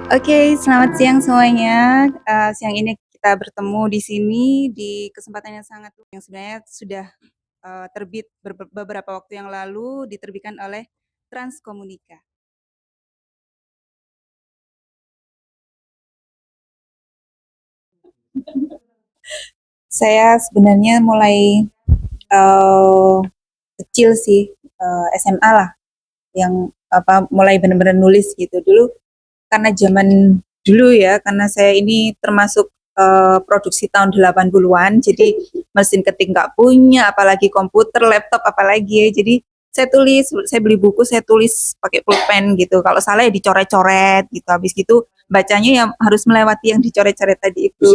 Oke, selamat siang semuanya. Siang ini kita bertemu di sini di kesempatan yang sebenarnya sudah terbit beberapa waktu yang lalu diterbitkan oleh Transkomunika. Saya sebenarnya mulai uh, kecil sih, SMA lah, yang mulai benar-benar nulis gitu dulu. Karena zaman dulu ya, karena saya ini termasuk produksi tahun 80-an, jadi mesin ketik nggak punya, apalagi komputer, laptop, apalagi ya. Jadi saya beli buku, saya tulis pakai pulpen gitu. Kalau salah ya dicoret-coret gitu. Habis gitu bacanya yang harus melewati yang dicoret-coret tadi itu.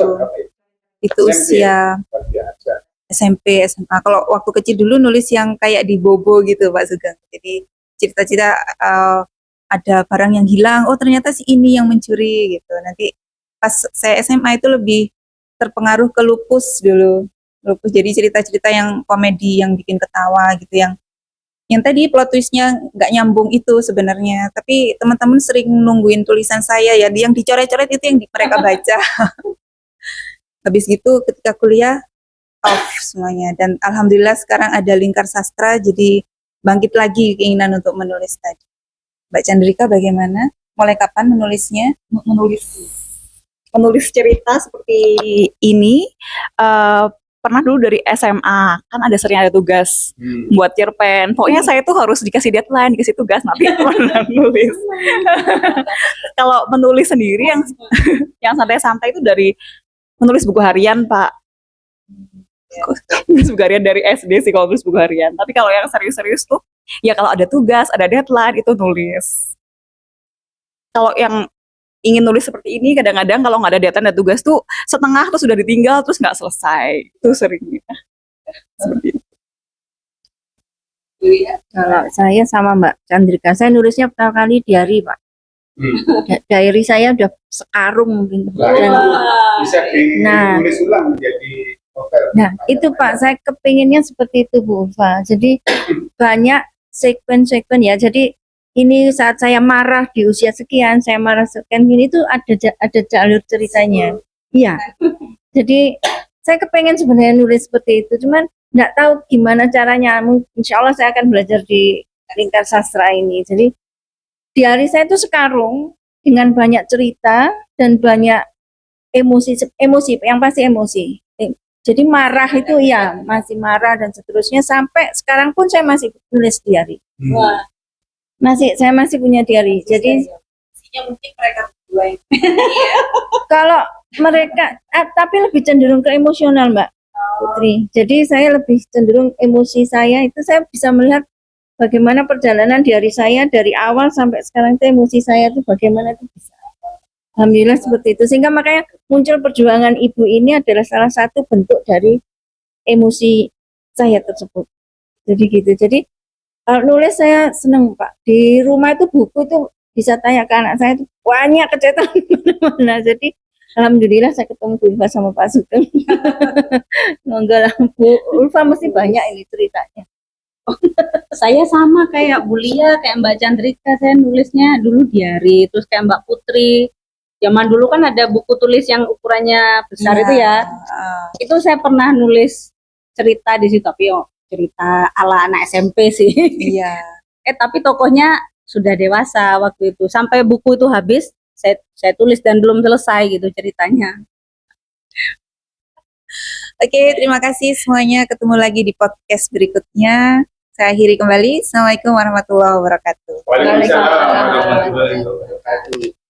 Itu usia SMP, SMA. Kalau waktu kecil dulu nulis yang kayak di Bobo gitu, Pak Sugeng. Jadi cerita-cerita ada barang yang hilang, oh ternyata si ini yang mencuri gitu. Nanti pas saya SMA itu lebih terpengaruh ke Lupus dulu. Lupus jadi cerita-cerita yang komedi yang bikin ketawa gitu, yang tadi plot twistnya nggak nyambung itu sebenarnya. Tapi teman-teman sering nungguin tulisan saya ya, yang dicoret-coret itu yang mereka baca. Habis gitu ketika kuliah off semuanya, dan alhamdulillah sekarang ada Lingkar Sastra, jadi bangkit lagi keinginan untuk menulis tadi. Mbak Chandrika bagaimana? Mulai kapan menulisnya? Menulis cerita seperti ini pernah dulu dari SMA, kan sering ada tugas buat cerpen. Pokoknya saya tuh harus dikasih deadline, dikasih tugas, nanti pernah nulis. Kalau menulis sendiri yang santai-santai itu dari menulis buku harian, Pak. Nulis buku harian dari SD sih kalau nulis buku harian. Tapi kalau yang serius-serius tuh, ya kalau ada tugas, ada deadline, itu nulis. Kalau yang ingin nulis seperti ini, kadang-kadang kalau nggak ada deadline dan tugas tuh setengah tuh sudah ditinggal, terus nggak selesai. Itu seringnya. Seperti itu. Kalau saya sama Mbak Chandrika, saya nulisnya pertama kali diary, Pak. Diary saya udah sekarung mungkin. Bisa ditulis ulang menjadi novel. Nah, itu Pak, saya kepinginnya seperti itu Bu Ulfa. Jadi banyak sekuen-sekuen ya. Jadi ini saat saya marah di usia sekian, saya marah sekian, ini tuh ada jalur ceritanya. Iya. Jadi saya kepengen sebenarnya nulis seperti itu, cuman nggak tahu gimana caranya. Insya Allah saya akan belajar di Lingkar Sastra ini. Jadi diary saya itu sekarung dengan banyak cerita dan banyak emosi yang pasti emosi. Jadi marah itu ya masih marah dan seterusnya, sampai sekarang pun saya masih nulis diary. Wah. Saya masih punya diary. Jadi mungkin mereka berdua. kalau mereka tapi lebih cenderung ke emosional, Mbak Putri. Jadi saya lebih cenderung emosi saya itu, saya bisa melihat bagaimana perjalanan diary saya dari awal sampai sekarang itu, emosi saya itu bagaimana itu bisa. Alhamdulillah seperti itu, sehingga makanya muncul perjuangan ibu ini adalah salah satu bentuk dari emosi saya tersebut. Jadi gitu. Jadi nulis saya senang, Pak. Di rumah itu buku itu bisa tanya ke anak saya itu banyak kecetan mana-mana. Jadi alhamdulillah saya ketemu Bu Ulfa sama Pak Sugeng. Enggak lah, Bu Ulfa mesti banyak ini ceritanya. Saya sama kayak Bu Lia, kayak Mbak Chandrika, saya nulisnya dulu diary, terus kayak Mbak Putri. Zaman dulu kan ada buku tulis yang ukurannya besar itu ya. Itu saya pernah nulis cerita di situ, tapi cerita ala anak SMP sih. Iya. Tapi tokohnya sudah dewasa waktu itu. Sampai buku itu habis, saya tulis dan belum selesai gitu ceritanya. Oke, terima kasih semuanya. Ketemu lagi di podcast berikutnya. Saya akhiri kembali. Assalamualaikum warahmatullahi wabarakatuh. Waalaikumsalam warahmatullahi wabarakatuh.